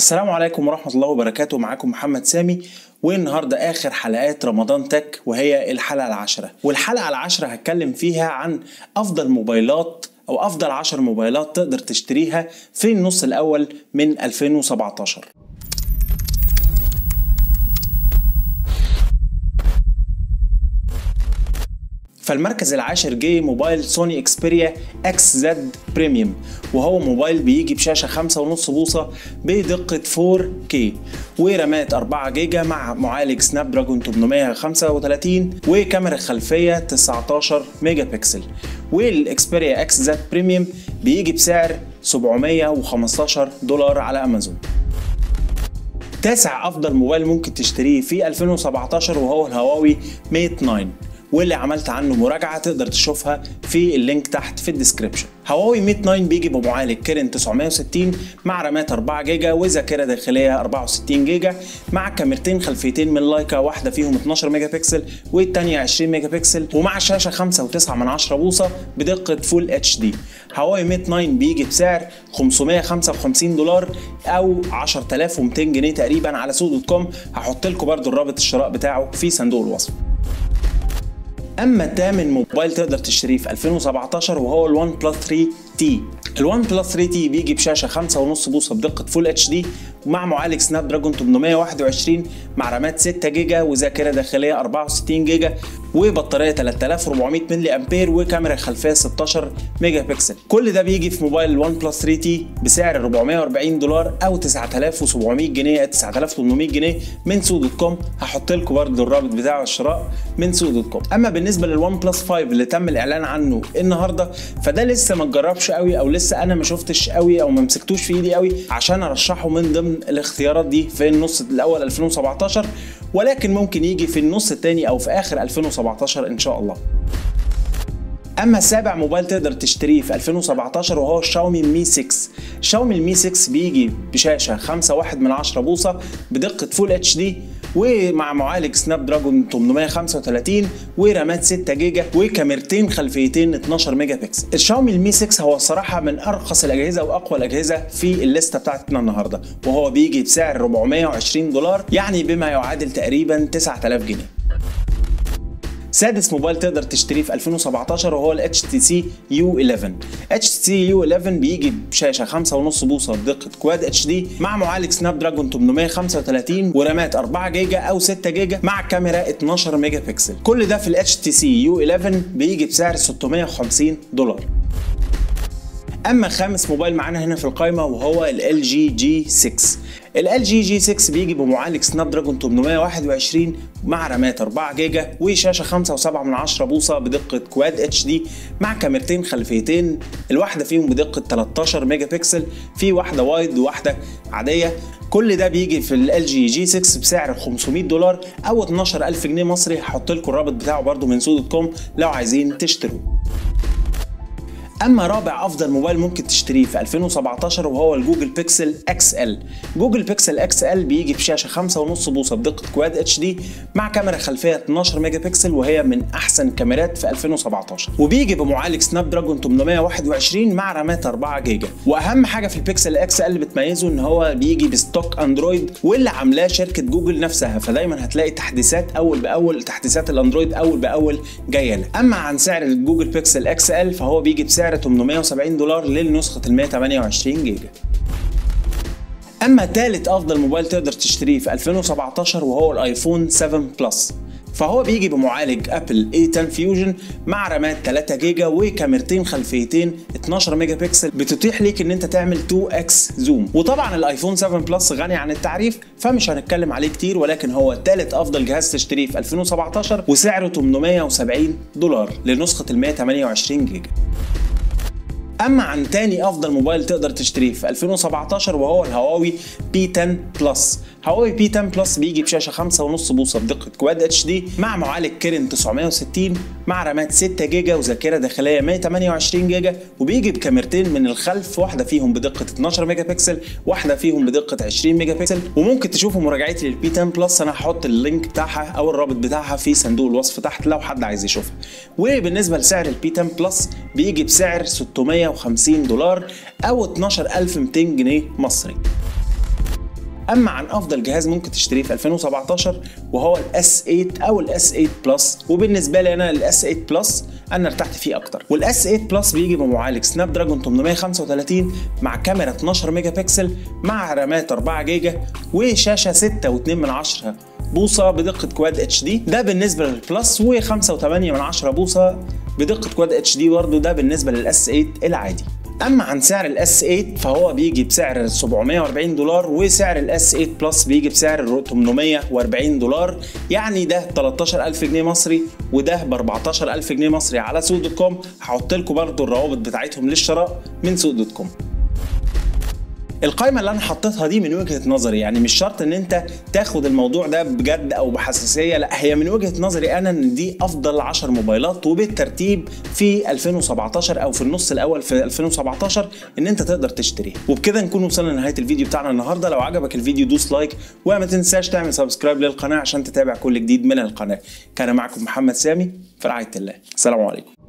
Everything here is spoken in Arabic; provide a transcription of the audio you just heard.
السلام عليكم ورحمة الله وبركاته. معاكم محمد سامي، والنهاردة آخر حلقات رمضان تك وهي الحلقة العاشرة. والحلقة العاشرة هتكلم فيها عن أفضل موبايلات أو أفضل 10 موبايلات تقدر تشتريها في النص الأول من 2017. فالمركز العاشر جه موبايل سوني اكسبيريا اكس زد بريميوم، وهو موبايل بيجي بشاشة 5.5 بوصة بدقة 4K ورامات 4 جيجا مع معالج سناب دراجون 835 وكاميرا خلفية 19 ميجا بكسل. والاكسبيريا اكس زد بريميوم بيجي بسعر $715 على امازون. تاسع افضل موبايل ممكن تشتريه في 2017 وهو الهواوي ميت 9، واللي عملت عنه مراجعة تقدر تشوفها في اللينك تحت في الديسكريبشن. هواوي ميت 9 بيجي بمعالج كيرن 960 مع رامات 4 جيجا وذاكرة داخلية 64 جيجا مع كاميرتين خلفيتين من لايكا، واحدة فيهم 12 ميجا بكسل والتانية 20 ميجا بكسل، ومع شاشة 5.9 بوصة بدقة فول اتش دي. هواوي ميت 9 بيجي بسعر $555 أو 10200 جنيه تقريبا على سوق دوت كوم. هحط لكم برضو الرابط الشراء بتاعه في صندوق الوصف. اما تامن موبايل تقدر تشتريه في 2017 وهو الون بلس 3 تي. الون بلس 3 تي بيجي بشاشه 5.5 بوصه بدقه فول اتش دي مع معالج سناب دراجون 821 مع رامات 6 جيجا وذاكره داخليه 64 جيجا وبطاريه 3400 ملي امبير وكاميرا خلفيه 16 ميجا بكسل. كل ده بيجي في موبايل الون بلس 3 تي بسعر $440 او 9700 جنيه 9800 جنيه من سوق دوت كوم. هحط لكم برده الرابط بتاع الشراء من سوق دوت كوم. اما بالنسبه للون بلس 5 اللي تم الاعلان عنه النهارده، فده لسه ما اتجربش قوي او لسه انا ما شفتش قوي او ما مسكتوش في ايدي قوي عشان ارشحه من ضمن الاختيارات دي في النص الاول 2017، ولكن ممكن يجي في النص الثاني او في اخر 2017 ان شاء الله. اما سابع موبايل تقدر تشتريه في 2017 وهو الشاومي مي 6. الشاومي المي 6 بيجي بشاشه 5.1 بوصه بدقه فول اتش دي ومع معالج سناب دراجون 835 ورامات 6 جيجا وكاميرتين خلفيتين 12 ميجا بكسل. الشاومي المي 6 هو الصراحه من ارخص الاجهزه واقوى الاجهزه في الليسته بتاعتنا النهارده، وهو بيجي بسعر $420 يعني بما يعادل تقريبا 9000 جنيه. سادس موبايل تقدر تشتريه في 2017 وهو ال HTC U11. HTC U11 بيجي بشاشة 5.5 بوصة بدقة كواد اتش دي مع معالج سناب دراجون 835 ورامات 4 جيجا أو 6 جيجا مع كاميرا 12 ميجا بكسل. كل ده في ال HTC U11 بيجي بسعر $650. اما خامس موبايل معانا هنا في القائمه وهو ال LG G6. ال LG G6 بيجي بمعالج سناب دراجون 821 مع رامات 4 جيجا وشاشه 5.7 بوصه بدقه كواد اتش دي مع كاميرتين خلفيتين، الواحده فيهم بدقه 13 ميجا بكسل، في واحده وايد وواحده عاديه. كل ده بيجي في ال LG G6 بسعر $500 او 12000 جنيه مصري. هحط لكم الرابط بتاعه برده من سوق دوت كوم لو عايزين تشتروه. اما رابع افضل موبايل ممكن تشتريه في 2017 وهو الجوجل بيكسل اكس ال. جوجل بيكسل اكس ال بيجي بشاشه 5.5 بوصه بدقه كواد اتش دي مع كاميرا خلفيه 12 ميجا بكسل وهي من احسن الكاميرات في 2017، وبيجي بمعالج سناب دراجون 821 مع رامات 4 جيجا. واهم حاجه في البيكسل اكس ال بتميزه ان هو بيجي بستوك اندرويد واللي عاملاه شركه جوجل نفسها، فدايما هتلاقي تحديثات اول باول، تحديثات الاندرويد اول باول جايه لك. اما عن سعر الجوجل بيكسل اكس ال فهو بيجي بسعر $870 للنسخة ال 128 جيجا. اما ثالث افضل موبايل تقدر تشتريه في 2017 وهو الايفون 7 بلس، فهو بيجي بمعالج ابل A10 فيوجن مع رامات 3 جيجا وكاميرتين خلفيتين 12 ميجا بكسل بتتيح ليك ان انت تعمل 2x زوم. وطبعا الايفون 7 بلس غني عن التعريف فمش هنتكلم عليه كتير، ولكن هو ثالث افضل جهاز تشتريه في 2017 وسعره $870 لنسخة ال 128 جيجا. اما عن تاني افضل موبايل تقدر تشتريه في 2017 وهو الهواوي P10 بلس. هواوي P10 بلس بيجي بشاشه 5.5 بوصه بدقه كواد اتش دي مع معالج كيرن 960 مع رامات 6 جيجا وذاكره داخليه 128 جيجا، وبيجي بكاميرتين من الخلف، واحده فيهم بدقه 12 ميجا بكسل واحده فيهم بدقه 20 ميجا بكسل. وممكن تشوفوا مراجعتي للبي 10 بلس، انا هحط اللينك بتاعها او الرابط بتاعها في صندوق الوصف تحت لو حد عايز يشوفها. وبالنسبه لسعر البي 10 بلس بيجي بسعر $650 او 12200 جنيه مصري. اما عن افضل جهاز ممكن تشتريه في 2017 وهو الاس 8 او الاس 8 بلس، وبالنسبه لي انا الاس 8 بلس انا ارتحت فيه اكتر. والاس 8 بلس بيجي بمعالج سناب دراجون 835 مع كاميرا 12 ميجا بكسل مع رامات 4 جيجا وشاشه 6.2 بوصه بدقه كواد اتش دي، ده بالنسبه للبلس، و5.8 بوصه بدقه كواد اتش دي برضه، ده بالنسبه للاس 8 العادي. اما عن سعر الاس 8 فهو بيجي بسعر $740 وسعر الاس 8 بلس بيجي بسعر $840، يعني ده 13,000 جنيه مصري وده ب 14,000 جنيه مصري على سوق دوت كوم. هحط لكم برضو الروابط بتاعتهم للشراء من سوق دوت كوم. القائمة اللي انا حطيتها دي من وجهة نظري، يعني مش شرط ان انت تاخد الموضوع ده بجد او بحساسية، لا هي من وجهة نظري انا ان دي افضل 10 موبايلات وبالترتيب في 2017 او في النص الاول في 2017 ان انت تقدر تشتريها. وبكده نكون وصلنا لنهاية الفيديو بتاعنا النهاردة. لو عجبك الفيديو دوس لايك وما تنساش تعمل سبسكرايب للقناة عشان تتابع كل جديد من القناة. كان معكم محمد سامي في رعاية الله. السلام عليكم.